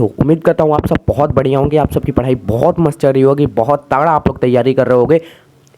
उम्मीद करता हूँ आप सब बहुत बढ़िया होंगे, आप सबकी पढ़ाई बहुत मस्त चल रही होगी, बहुत तगड़ा आप लोग तैयारी कर रहे होगे।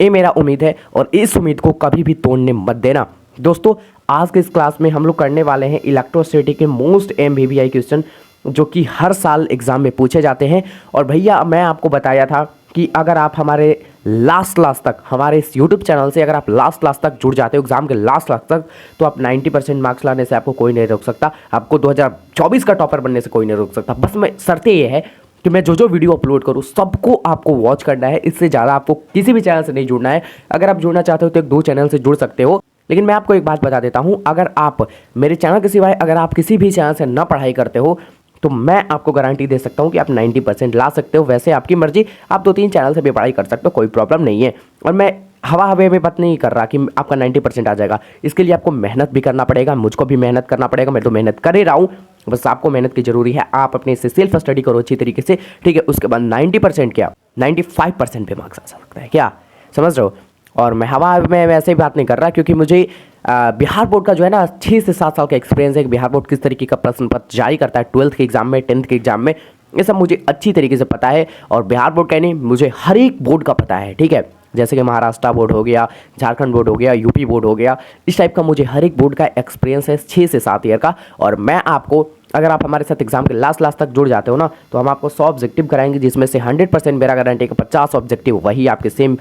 ये मेरा उम्मीद है और इस उम्मीद को कभी भी तोड़ने मत देना। दोस्तों, आज के इस क्लास में हम लोग करने वाले हैं इलेक्ट्रोस्टैटिक के मोस्ट एमवीवीआई क्वेश्चन जो कि हर साल एग्जाम में पूछे जाते हैं। और भैया मैं आपको बताया था कि अगर आप हमारे लास्ट क्लास तक, हमारे इस यूट्यूब चैनल से अगर आप लास्ट क्लास तक जुड़ जाते हो एग्जाम के लास्ट क्लास तक, तो आप 90% मार्क्स लाने से आपको कोई नहीं रोक सकता, आपको 2024 का टॉपर बनने से कोई नहीं रोक सकता। बस मैं शर्त ये है कि मैं जो जो वीडियो अपलोड करूँ सबको आपको वॉच करना है, इससे ज़्यादा आपको किसी भी चैनल से नहीं जुड़ना है। अगर आप जुड़ना चाहते हो तो एक दो चैनल से जुड़ सकते हो, लेकिन मैं आपको एक बात बता देता हूँ, अगर आप मेरे चैनल के सिवाय अगर आप किसी भी चैनल से ना पढ़ाई करते हो तो मैं आपको गारंटी दे सकता हूं कि आप 90% ला सकते हो। वैसे आपकी मर्जी, आप 2-3 चैनल से भी पढ़ाई कर सकते हो, कोई प्रॉब्लम नहीं है। और मैं हवा में बात नहीं कर रहा कि आपका 90% आ जाएगा। इसके लिए आपको मेहनत भी करना पड़ेगा, मुझको भी मेहनत करना पड़ेगा। मैं तो मेहनत कर ही रहा हूँ, बस आपको मेहनत की जरूरी है। आप अपने से सेल्फ स्टडी करो अच्छी तरीके से, ठीक है। उसके बाद 90% क्या 95% पे मार्क्स आ सकता है, क्या समझ रहे हो। और मैं हवा में वैसे ही बात नहीं कर रहा, क्योंकि मुझे बिहार बोर्ड का जो है ना 6 से 7 साल का एक्सपीरियंस है कि बिहार बोर्ड किस तरीके का प्रश्न पत्र जारी करता है 12th के एग्जाम में, 10th के एग्जाम में। ये सब मुझे अच्छी तरीके से पता है। और बिहार बोर्ड का नहीं, मुझे हर एक बोर्ड का पता है, ठीक है। जैसे कि महाराष्ट्र बोर्ड हो गया, झारखंड बोर्ड हो गया, यूपी बोर्ड हो गया, इस टाइप का मुझे हर एक बोर्ड का एक्सपीरियंस है 6 से 7 ईयर का। और मैं आपको, अगर आप हमारे साथ एग्जाम के लास्ट तक जुड़ जाते हो ना, तो हम आपको 100 ऑब्जेक्टिव कराएंगे, जिसमें से 100% मेरा गारंटी है कि 50 ऑब्जेक्टिव वही आपके सेम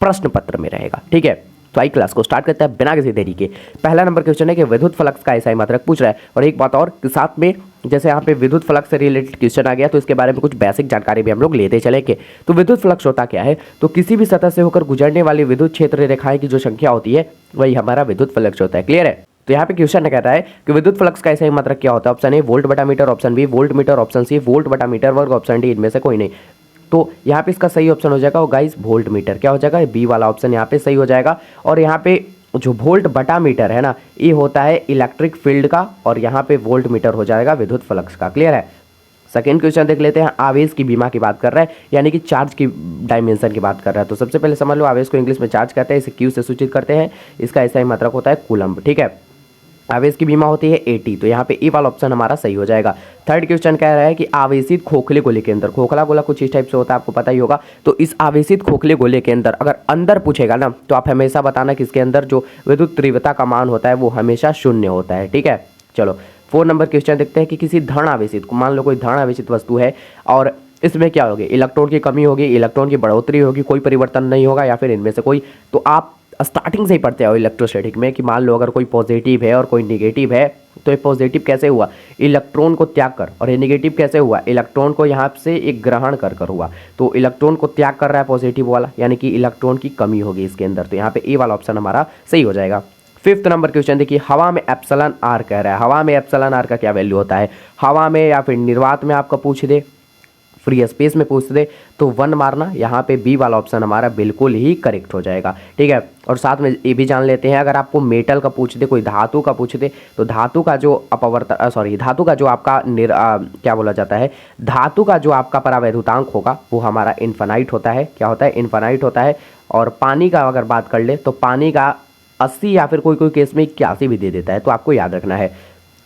प्रश्न पत्र में रहेगा, ठीक है। तो आई क्लास को स्टार्ट करते हैं बिना किसी देरी के। पहला नंबर क्वेश्चन है कि विद्युत फ्लक्स का एसआई मात्रक पूछ रहा है। और एक बात और कि साथ में जैसे यहाँ पे विद्युत फ्लक्स से रिलेटेड क्वेश्चन आ गया, तो इसके बारे में कुछ बेसिक जानकारी भी हम लोग लेते चलेंगे। तो विद्युत फ्लक्स होता क्या है, तो किसी भी सतह से होकर गुजरने वाली विद्युत क्षेत्र रेखाएं की जो संख्या होती है वही हमारा विद्युत फ्लक्स होता है। क्लियर है। तो यहाँ पे क्वेश्चन कहता है कि विद्युत फ्लक्स का एसआई मात्रक क्या होता है। ऑप्शन ए वोल्ट बटा metre, option B volt metre, option C volt बटा मीटर वर्ग, ऑप्शन डी इनमें से कोई नहीं। तो यहाँ पे इसका सही ऑप्शन हो जाएगा गाइस वोल्ट मीटर। क्या हो जाएगा, बी वाला ऑप्शन यहाँ पे सही हो जाएगा। और यहाँ पे जो वोल्ट बटा मीटर है ना, ये होता है इलेक्ट्रिक फील्ड का, और यहाँ पे वोल्ट मीटर हो जाएगा विद्युत फ्लक्स का। क्लियर है। सेकेंड क्वेश्चन देख लेते हैं। आवेश की बीमा की बात कर रहा है, यानी कि चार्ज की डायमेंशन की बात कर रहा है। तो सबसे पहले समझ लो, आवेश को इंग्लिश में चार्ज कहते हैं, इसे क्यू से सूचित करते हैं। इसका ऐसा ही मात्रक होता है कूलम्ब, ठीक है। आवेश की बीमा होती है 80, तो यहाँ पे ए वाला ऑप्शन हमारा सही हो जाएगा। थर्ड क्वेश्चन कह रहा है कि आवेशित खोखले गोले के अंदर, खोखला गोला कुछ इस टाइप से होता है, आपको पता ही होगा। तो इस आवेशित खोखले गोले के अंदर अगर अंदर पूछेगा ना, तो आप हमेशा बताना कि इसके अंदर जो विद्युत तीव्रता का मान होता है वो हमेशा 0 होता है, ठीक है। चलो 4 नंबर क्वेश्चन देखते हैं कि किसी धन आवेशित, मान लो कोई धन आवेशित वस्तु है और इसमें क्या होगी, इलेक्ट्रॉन की कमी होगी, इलेक्ट्रॉन की बढ़ोतरी होगी, कोई परिवर्तन नहीं होगा, या फिर इनमें से कोई। तो आप स्टार्टिंग से ही पढ़ते हो इलेक्ट्रोस्टैटिक में कि मान लो अगर कोई पॉजिटिव है और कोई निगेटिव है, तो ये पॉजिटिव कैसे हुआ, इलेक्ट्रॉन को त्याग कर, और ये निगेटिव कैसे हुआ, इलेक्ट्रॉन को यहाँ से एक ग्रहण कर हुआ। तो इलेक्ट्रॉन को त्याग कर रहा है पॉजिटिव वाला, यानी कि इलेक्ट्रॉन की कमी होगी इसके अंदर। तो यहाँ पे ए वाला ऑप्शन हमारा सही हो जाएगा। 5th नंबर क्वेश्चन देखिए, हवा में एप्सिलॉन आर कह रहा है। हवा में एप्सिलॉन आर का क्या वैल्यू होता है, हवा में या फिर निर्वात में आपका पूछ दे, फ्री स्पेस में पूछ दे, तो 1 मारना। यहाँ पे बी वाला ऑप्शन हमारा बिल्कुल ही करेक्ट हो जाएगा, ठीक है। और साथ में ये भी जान लेते हैं, अगर आपको मेटल का पूछ दे, कोई धातु का पूछ दे, तो धातु का जो धातु का जो आपका क्या बोला जाता है, धातु का जो आपका परावैद्युतांक होगा वो हमारा इन्फिनाइट होता है। क्या होता है, इन्फिनाइट होता है। और पानी का अगर बात कर ले, तो पानी का 80 या फिर कोई कोई केस में 81 भी दे देता है, तो आपको याद रखना है।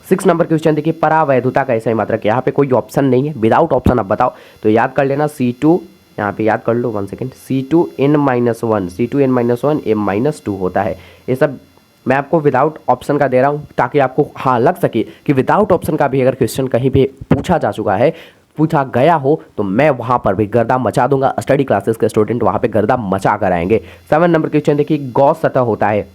6 नंबर क्वेश्चन देखिए, परावैधुता का एसआई मात्रक, यहाँ पे कोई ऑप्शन नहीं है, विदाउट ऑप्शन आप बताओ। तो याद कर लेना C2, यहाँ पे याद कर लो 1 सेकेंड, C2n-1, C2n-1 m-2 होता है। ये सब मैं आपको विदाउट ऑप्शन का दे रहा हूँ ताकि आपको हाँ लग सके कि विदाउट ऑप्शन का भी अगर क्वेश्चन कहीं पे पूछा जा चुका है, पूछा गया हो, तो मैं वहाँ पर भी गर्दा मचा दूंगा। स्टडी क्लासेस के स्टूडेंट वहाँ पे गर्दा मचा कर आएंगे। 7 नंबर क्वेश्चन देखिए, गॉस सतह होता है।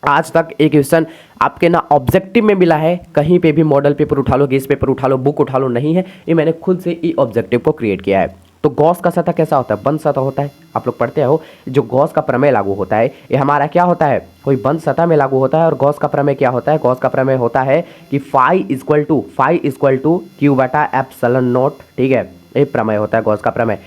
आज तक एक क्वेश्चन आपके ना ऑब्जेक्टिव में मिला है, कहीं पे भी मॉडल पेपर उठा लो, गेस पेपर उठा लो, बुक उठा लो, नहीं है। ये मैंने खुद से ई ऑब्जेक्टिव को क्रिएट किया है। तो गॉस का सतह कैसा होता है, बंद सतह होता है। आप लोग पढ़ते हो जो गॉस का प्रमेय लागू होता है, ये हमारा क्या होता है, कोई बंद सतह में लागू होता है। और गॉस का प्रमेय क्या होता है, गॉस का प्रमेय होता है कि फाई इक्वल टू क्यू बटा एप्सिलॉन नॉट, ठीक है। ये प्रमेय होता है गॉस का प्रमेय।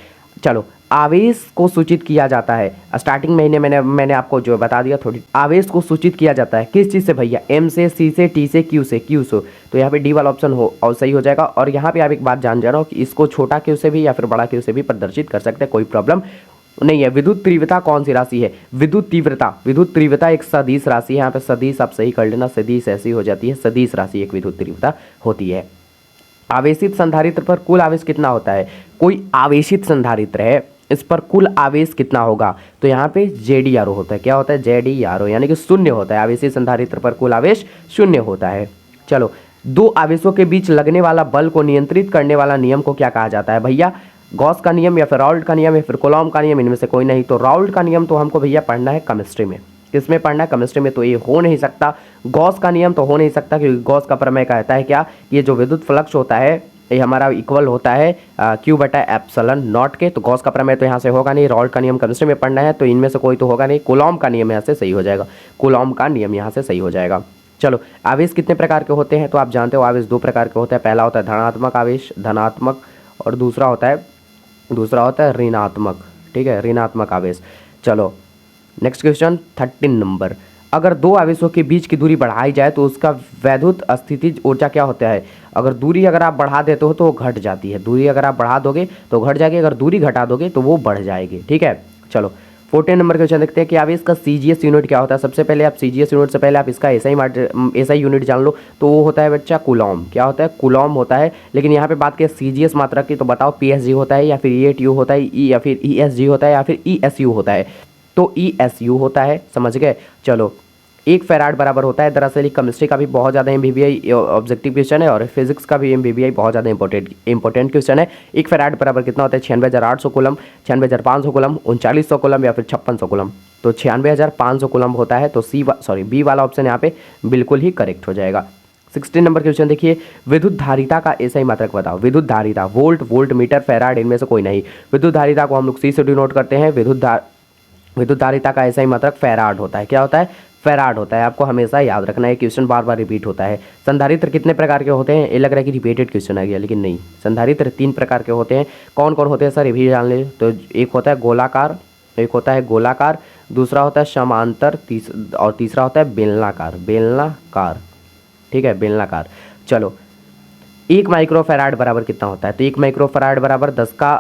चलो, आवेश को सूचित किया जाता है, स्टार्टिंग महीने मैंने आपको जो बता दिया थोड़ी, आवेश को सूचित किया जाता है किस चीज़ से भैया, एम से, सी से, टी से, क्यू से, तो यहाँ पे डी वाला ऑप्शन हो और सही हो जाएगा। और यहाँ पे आप एक बात जान जाना कि इसको छोटा क्यू से भी या फिर बड़ा क्यू से भी प्रदर्शित कर सकते हैं, कोई प्रॉब्लम नहीं है। विद्युत तीव्रता कौन सी राशि है, विद्युत तीव्रता एक सदिश राशि है। यहाँ पे सदिश आप सही कर लेना, सदिश ऐसी हो जाती है, सदिश राशि एक विद्युत तीव्रता होती है। आवेशित संधारित्र पर कुल आवेश कितना होता है? कोई आवेशित संधारित्र है, इस पर कुल आवेश कितना होगा? तो यहाँ पे JdRO होता है। क्या होता है? JdRO, यानी कि शून्य होता है। आवेशित संधारित्र पर कुल आवेश शून्य होता है। चलो, दो आवेशों के बीच लगने वाला बल को नियंत्रित करने वाला नियम को क्या कहा जाता है भैया? गॉस का नियम, या फिर राउल्ट का नियम, या फिर कूलॉम का नियम, इनमें से कोई नहीं। तो राउल्ट का नियम तो हमको भैया पढ़ना है केमिस्ट्री में। किसमें पढ़ना है? केमिस्ट्री में। तो ये हो नहीं सकता। गॉस का नियम तो हो नहीं सकता, क्योंकि गॉस का प्रमेय कहता है क्या? ये जो विद्युत फ्लक्स होता है ये हमारा इक्वल होता है Q/ε0 के। तो गॉस का प्रमेय तो यहाँ से होगा नहीं। राउल्ट का नियम केमिस्ट्री में पढ़ना है, तो इनमें से कोई तो होगा नहीं। कूलॉम का नियम यहाँ से सही हो जाएगा। कूलॉम का नियम यहाँ से सही हो जाएगा। चलो, आवेश कितने प्रकार के होते हैं? तो आप जानते हो आवेश दो प्रकार के होते हैं। पहला होता है धनात्मक आवेश, धनात्मक, और दूसरा होता है ऋणात्मक। ठीक है, ऋणात्मक आवेश। चलो नेक्स्ट क्वेश्चन 13 नंबर। अगर दो आवेशों के बीच की दूरी बढ़ाई जाए तो उसका वैद्युत स्थितिज ऊर्जा क्या होता है? अगर दूरी अगर आप बढ़ा देते हो तो वो घट जाती है। दूरी अगर आप बढ़ा दोगे तो घट जाएगी, अगर दूरी घटा दोगे तो वो बढ़ जाएगी। ठीक है, चलो 14 नंबर क्वेश्चन देखते हैं कि आवेश का CGS यूनिट क्या होता है। सबसे पहले आप CGS यूनिट से पहले आप इसका SI यूनिट जान लो। तो वो होता है बच्चा कूलॉम। क्या होता है? कूलॉम होता है। लेकिन यहाँ पे बात करें CGS मात्रा की, तो बताओ PSG होता है, या फिर EATU होता है, या फिर ESG होता है, या फिर ESU होता है? तो ESU होता है, समझ गए। चलो, 1 फैराड बराबर होता है। दरअसल ये केमिस्ट्री का भी बहुत ज़्यादा MBBI ऑब्जेक्टिव क्वेश्चन है, और फिजिक्स का भी MBBI बहुत ज़्यादा इंपॉर्टेंट क्वेश्चन है। 1 फैराड बराबर कितना होता है? 96,800 कूलम, 96,500 कूलम, 3900 कूलम, या फिर 5600 कूलम? तो 96,500 कूलम होता है। तो बी वाला ऑप्शन यहाँ पे बिल्कुल ही करेक्ट हो जाएगा। 16 नंबर क्वेश्चन देखिए, विद्युत धारिता का SI मात्रक बताओ। विद्युत धारिता, वोल्ट मीटर फैराड, इनमें से कोई नहीं। विद्युत धारिता को हम लोग C से डिनोट करते हैं। विद्युत धारिता का SI मात्रक फैराड होता है। क्या होता है? फैराड होता है। आपको हमेशा याद रखना है, क्वेश्चन बार बार रिपीट होता है। संधारित्र कितने प्रकार के होते हैं? ये लग रहा है कि रिपीटेड क्वेश्चन आ गया, लेकिन नहीं। संधारित्र 3 प्रकार के होते हैं। कौन कौन होते हैं सर? ये भी जान ले। तो एक होता है गोलाकार, दूसरा होता है समांतर, और तीसरा होता है बेलनाकार। ठीक है, बेलनाकार। चलो, 1 माइक्रोफैराड बराबर कितना होता है? तो 1 माइक्रोफैराड बराबर 10 का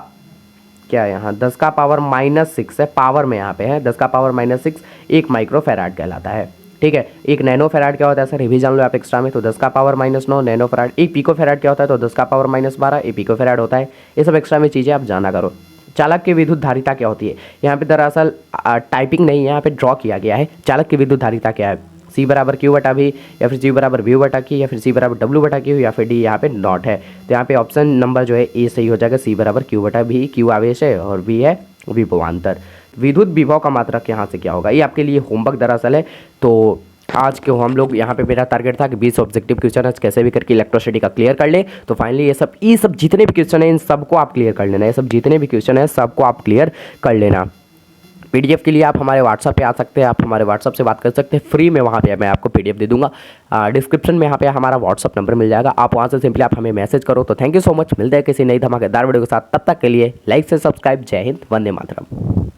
क्या है यहाँ? 10 का पावर -6 है। पावर में यहाँ पे है 10 का पावर -6 1 माइक्रोफैराड कहलाता है। ठीक है, 1 नैनोफैराड क्या होता है सर? ये भी जान लो आप एक्स्ट्रा में। तो 10 का पावर -9 नैनोफैराड। 1 पिकोफैराड क्या होता है? तो 10 का पावर -12 1 पिकोफैराड होता है। ये सब एक्स्ट्रा में चीज़ें आप जाना करो। चालक की विद्युत धारिता क्या होती है? यहाँ पे दरअसल टाइपिंग नहीं है, यहाँ पे ड्रॉ किया गया है। चालक की विद्युत धारिता क्या है? C बराबर Q/V, या फिर G बराबर V/Q, या फिर C बराबर W/Q, या फिर D यहाँ पे नॉट है। तो यहाँ पे ऑप्शन नंबर जो है A सही हो जाएगा। C बराबर Q/V, Q आवेश है और V है विभवांतर। विद्युत विभव का मात्रक यहाँ से क्या होगा? ये आपके लिए होमवर्क दरअसल है। तो आज के हम लोग यहाँ पे मेरा टारगेट था कि 20 ऑब्जेक्टिव क्वेश्चन कैसे भी करके इलेक्ट्रोसिटी का क्लियर कर ले। तो फाइनली ये सब जितने भी क्वेश्चन हैं इन सबको आप क्लियर कर लेना। ये सब जितने भी क्वेश्चन हैं सबको आप क्लियर कर लेना। PDF के लिए आप हमारे WhatsApp पे आ सकते हैं। आप हमारे WhatsApp से बात कर सकते हैं फ्री में। वहाँ पे मैं आपको PDF दे दूंगा। डिस्क्रिप्शन में यहाँ पे हमारा WhatsApp नंबर मिल जाएगा। आप वहाँ से सिंपली आप हमें मैसेज करो। तो थैंक यू सो मच। मिलते हैं किसी नई धमाकेदार वीडियो के साथ। तब तक के लिए लाइक से सब्सक्राइब। जय हिंद, वंदे मातरम।